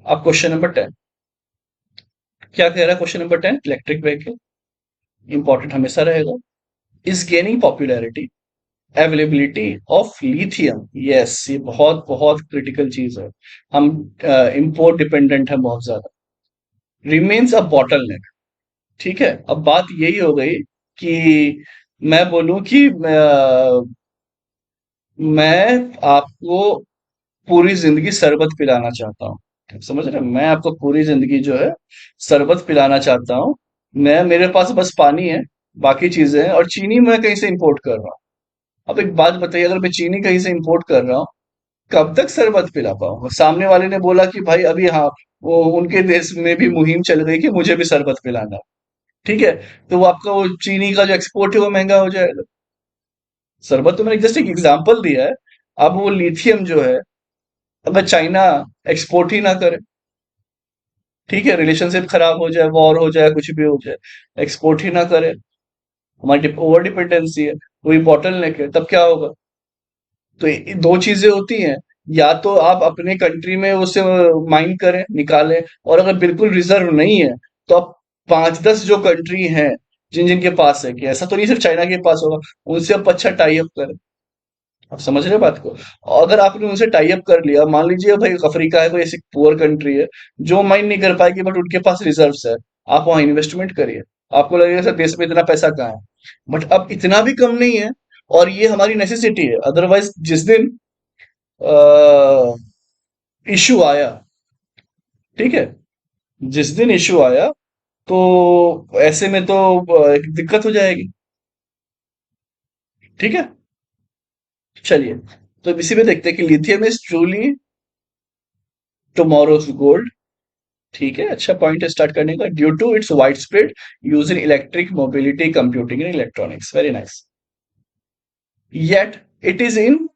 अब क्वेश्चन नंबर 10, क्या कह रहा है question number 10, electric vehicle important हमेशा रहेगा। Is gaining popularity, availability of lithium. Yes, ये बहुत बहुत क्रिटिकल चीज है। हम इंपोर्ट डिपेंडेंट है बहुत ज्यादा। रिमेन्स अ बॉटलनेक। ठीक है, अब बात यही हो गई कि मैं बोलूं कि मैं आपको पूरी जिंदगी शरबत पिलाना चाहता हूँ, समझ रहे हैं? मैं आपको पूरी जिंदगी जो है शरबत पिलाना चाहता हूँ। मैं, मेरे पास बस पानी है, बाकी चीजें हैं, और चीनी मैं कहीं से इंपोर्ट कर रहा हूँ। अब एक बात बताइए, अगर मैं चीनी कहीं से इंपोर्ट कर रहा हूँ, कब तक शरबत पिला पाऊंगा? सामने वाले ने बोला कि भाई अभी, हाँ, वो उनके देश में भी मुहिम चल गई कि मुझे भी शरबत पिलाना है। ठीक है, तो वो आपका वो चीनी का जो एक्सपोर्ट है वो महंगा हो जाएगा। शरबत तो मैंने जस्ट एक एग्जांपल दिया है। अब वो लिथियम जो है, अगर चाइना एक्सपोर्ट ही ना करे, ठीक है, रिलेशनशिप खराब हो जाए, वॉर हो जाए, कुछ भी हो जाए, एक्सपोर्ट ही ना करे, हमारी ओवर डिपेंडेंसी है, वही बॉटल नेक है, तब क्या होगा? तो दो चीजें होती हैं, या तो आप अपने कंट्री में उसे माइन करें, निकालें, और अगर बिल्कुल रिजर्व नहीं है तो आप 5-10 जो कंट्री हैं जिन जिनके पास है, कि ऐसा तो नहीं सिर्फ चाइना के पास होगा, उनसे आप अच्छा टाई अप करें। आप समझ रहे हैं बात को? और अगर आपने उनसे टाई अप कर लिया, मान लीजिए भाई अफ्रीका है, कोई ऐसी पुअर कंट्री है जो माइन नहीं कर पाएगी, बट उनके पास रिजर्व्स है, आप वहां इन्वेस्टमेंट करिए। आपको लगेगा सर देश में इतना पैसा कहाँ है, बट अब इतना भी कम नहीं है, और ये हमारी नेसेसिटी है। अदरवाइज जिस दिन इशू आया, ठीक है, जिस दिन इशू आया, तो ऐसे में तो एक दिक्कत हो जाएगी। ठीक है, चलिए, तो इसी में देखते हैं कि lithium is truly tomorrow's gold. ठीक है, अच्छा पॉइंट है स्टार्ट करने का। Due to its wide spread use in electric mobility, computing and electronics. Very nice. Yet it is in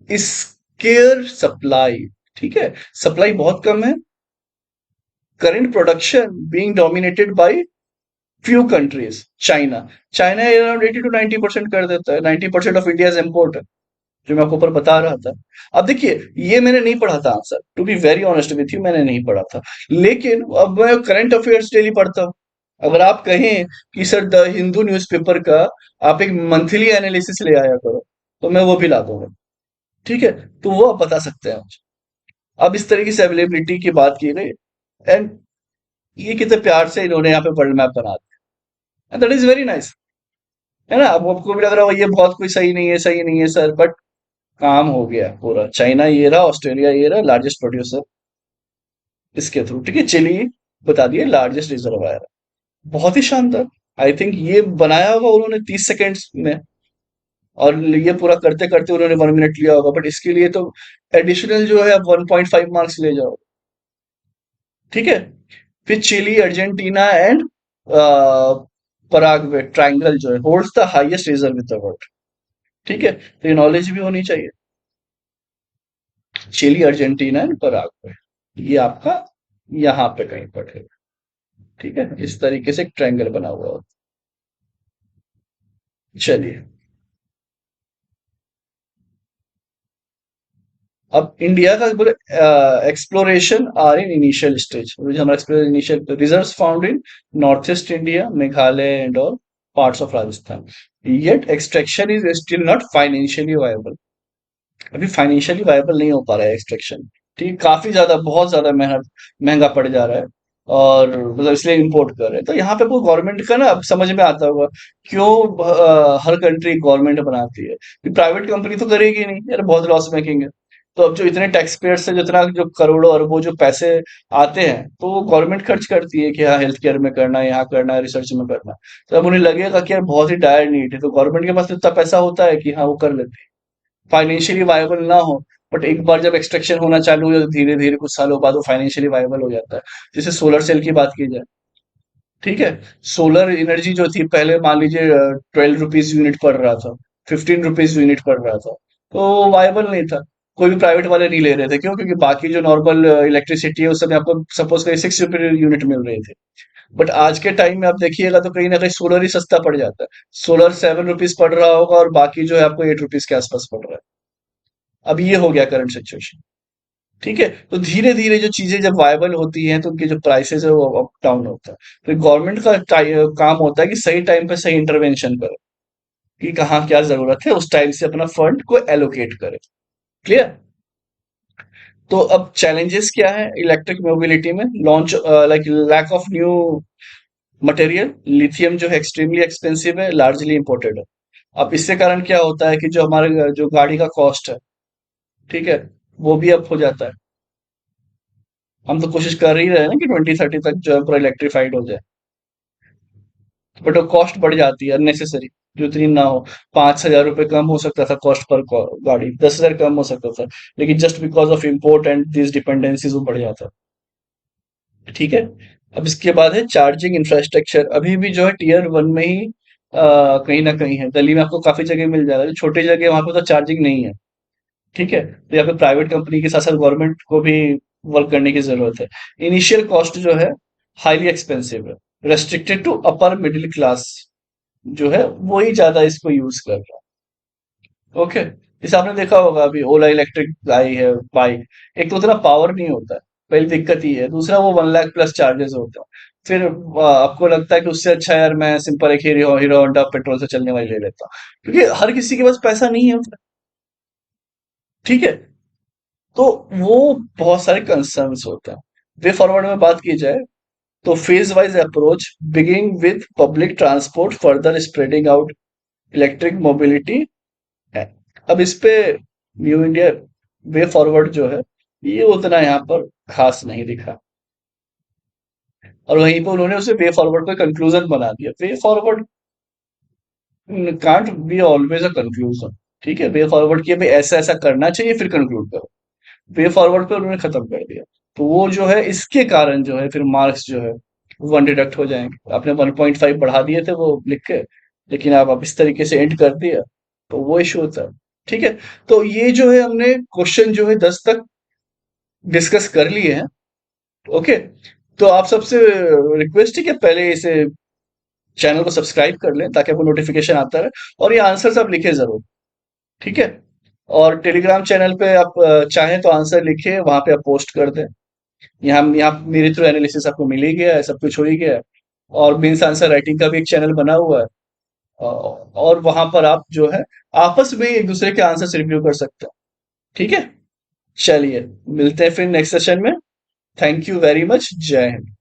scare supply. ठीक है, सप्लाई बहुत कम है। Current production being dominated by few countries. China, China around 80 to 90% कर देता है। 90% of India's import है, जो मैं आपको ऊपर बता रहा था। अब देखिए, ये मैंने नहीं पढ़ा था answer, to be very honest with you, मैंने नहीं पढ़ा था, लेकिन अब मैं करंट अफेयर्स डेली पढ़ता हूँ। अगर आप कहें कि सर द हिंदू न्यूज़पेपर का आप एक मंथली एनालिसिस ले आया करो, तो मैं वो भी ला दूंगा। ठीक है, तो वो आप बता सकते हैं मुझे। अब इस तरीके से अवेलेबिलिटी की बात की गई, एंड ये कितने प्यार से इन्होंने यहाँ पे वर्ल्ड मैप बना दिया, and that is very nice. है ना? अब आपको भी लग रहा हो ये बहुत कोई सही नहीं है, सही नहीं है सर, बट काम हो गया पूरा। चाइना ये रहा, ऑस्ट्रेलिया ये रहा लार्जेस्ट प्रोड्यूसर इसके थ्रू। ठीक है, चिली बता दिए लार्जेस्ट रिजर्वायर। बहुत ही शानदार। आई थिंक ये बनाया होगा उन्होंने 30 सेकेंड्स में, और ये पूरा करते करते उन्होंने 1 मिनट लिया होगा, बट इसके लिए तो एडिशनल जो है आप 1.5 मार्क्स ले जाओ। ठीक है, फिर Chile, Argentina and Paraguay triangle जो है holds the highest reserve with the world. ठीक है, तो ये नॉलेज भी होनी चाहिए। चिली, अर्जेंटीना एंड पराग्वे, ये आपका यहाँ पे कहीं पर है। ठीक है, इस तरीके से एक ट्रायंगल बना हुआ होता है। चलिए, अब इंडिया का बोले exploration are in initial stage. हमारा initial reserves found in north east India, Meghalaya and all parts of Rajasthan. Yet extraction is still not financially viable. अभी फाइनेंशियली वायबल नहीं हो पा रहा है एक्सट्रैक्शन। ठीक है, काफी ज्यादा, बहुत ज्यादा मेहनत, महंगा पड़ जा रहा है, और मतलब इसलिए इंपोर्ट कर रहे हैं। तो यहाँ पे कोई गवर्नमेंट का ना, अब समझ में आता होगा क्यों हर कंट्री गवर्नमेंट बनाती है। प्राइवेट कंपनी तो करेगी नहीं यार, बहुत लॉस मेकिंग है। तो अब जो इतने टैक्स पेयर से जितना जो करोड़ों अरबों जो पैसे आते हैं, तो वो गवर्नमेंट खर्च करती है कि हाँ हेल्थ केयर में करना है, यहाँ करना है, रिसर्च में करना है। तो अब उन्हें लगेगा कि यार बहुत ही डायर नीड है, तो गवर्नमेंट के पास तो इतना पैसा होता है कि हाँ वो कर लेते हैं। फाइनेंशियली वायबल ना हो, बट एक बार जब एक्सट्रैक्शन होना चालू हो, धीरे धीरे कुछ सालों बाद वो फाइनेंशियली वायबल हो जाता है। जैसे सोलर सेल की बात की जाए, ठीक है, सोलर एनर्जी जो थी पहले, मान लीजिए 12 रुपीज यूनिट पड़ रहा था, 15 रुपीज यूनिट पड़ रहा था, तो वायबल नहीं था। कोई भी प्राइवेट वाले नहीं ले रहे थे, क्यों? क्योंकि बाकी जो नॉर्मल इलेक्ट्रिसिटी है उस समय आपको सपोज करिए 6 रुपये यूनिट मिल रहे थे। बट आज के टाइम में आप देखिएगा तो कहीं ना कहीं सोलर ही सस्ता पड़ जाता है। सोलर 7 रुपीज पड़ रहा होगा, और बाकी जो है आपको 8 रुपीज के आसपास पड़ रहा है। अब ये हो गया करंट सिचुएशन। ठीक है, तो धीरे धीरे जो चीजें जब वायबल होती हैं, तो उनके जो प्राइसेस है वो अप डाउन होता है। तो गवर्नमेंट का काम होता है कि सही टाइम पे सही इंटरवेंशन करे, कि कहाँ क्या जरूरत है, उस टाइम से अपना फंड को एलोकेट करे। क्लियर? तो अब चैलेंजेस क्या है इलेक्ट्रिक मोबिलिटी में? Launch, like lack of new material. Lithium जो है एक्सट्रीमली एक्सपेंसिव है, लार्जली इंपोर्टेड है। अब इससे कारण क्या होता है कि जो हमारे जो गाड़ी का कॉस्ट है, ठीक है, वो भी अप हो जाता है। हम तो कोशिश कर ही रहे हैं ना कि 2030 तक जो है पूरा इलेक्ट्रिफाइड हो जाए, बट वो कॉस्ट बढ़ जाती है अननेसेसरी, जो इतनी ना हो। 5,000 रुपये कम हो सकता था कॉस्ट पर गाड़ी, 10,000 कम हो सकता था, लेकिन just because of import and this dependencies वो बढ़ जाता है। ठीक है, अब इसके बाद है चार्जिंग इंफ्रास्ट्रक्चर। अभी भी जो है टीयर 1 में ही कहीं ना कहीं है। दिल्ली में आपको काफी जगह मिल जाएगा, जो छोटी जगह वहां पे तो चार्जिंग नहीं है। ठीक है, तो यहाँ पे प्राइवेट कंपनी के साथ साथ गवर्नमेंट को भी वर्क करने की जरूरत है। इनिशियल कॉस्ट जो है हाईली एक्सपेंसिव है, restricted to upper middle class जो है, वही ज्यादा इसको यूज कर रहा है। ओके, जैसे आपने देखा होगा अभी ओला इलेक्ट्रिक आई है बाइक, एक तो उतना पावर नहीं होता है, पहली दिक्कत ये है। दूसरा वो 1 लाख प्लस चार्जेस होता है। फिर आपको लगता है कि उससे अच्छा यार मैं सिंपल एक हीरो हीरो होंडा पेट्रोल से चलने वाली ले लेता हूँ, क्योंकि हर किसी के पास पैसा नहीं है। ठीक है, तो वो बहुत सारे कंसर्न्स होते हैं। वे फॉरवर्ड में बात की जाए तो phase wise approach, beginning with public transport, further spreading out electric mobility है। अब इस पे न्यू इंडिया वे फॉरवर्ड जो है, ये उतना यहाँ पर खास नहीं दिखा, और वहीं पर उन्होंने उसे वे फॉरवर्ड का कंक्लूजन बना दिया। Way forward can't be always a conclusion. ठीक है, वे फॉरवर्ड किया भाई ऐसा ऐसा करना चाहिए फिर कंक्लूड करो, वे फॉरवर्ड पे उन्होंने खत्म कर दिया। तो वो जो है इसके कारण जो है फिर मार्क्स जो है वन डिडक्ट हो जाएंगे। आपने 1.5 बढ़ा दिए थे वो लिख के, लेकिन आप इस तरीके से एंड कर दिया, तो वो इशू होता है। ठीक है, तो ये जो है हमने क्वेश्चन जो है 10 तक डिस्कस कर लिए हैं। ओके, तो आप सबसे रिक्वेस्ट है कि पहले इसे चैनल को सब्सक्राइब कर लें ताकि आपको नोटिफिकेशन आता रहे, और ये आंसर सब लिखे जरूर। ठीक है, और टेलीग्राम चैनल पे आप चाहें तो आंसर लिखे, वहां पे आप पोस्ट कर दें। यहाँ मेरे थ्रू एनालिसिस आपको मिल ही गया है, सब कुछ हो ही गया है। और मीन्स आंसर राइटिंग का भी एक चैनल बना हुआ है, और वहां पर आप जो है आपस में एक दूसरे के आंसर रिव्यू कर सकते हैं। ठीक है, चलिए मिलते हैं फिर नेक्स्ट सेशन में। थैंक यू वेरी मच, जय हिंद।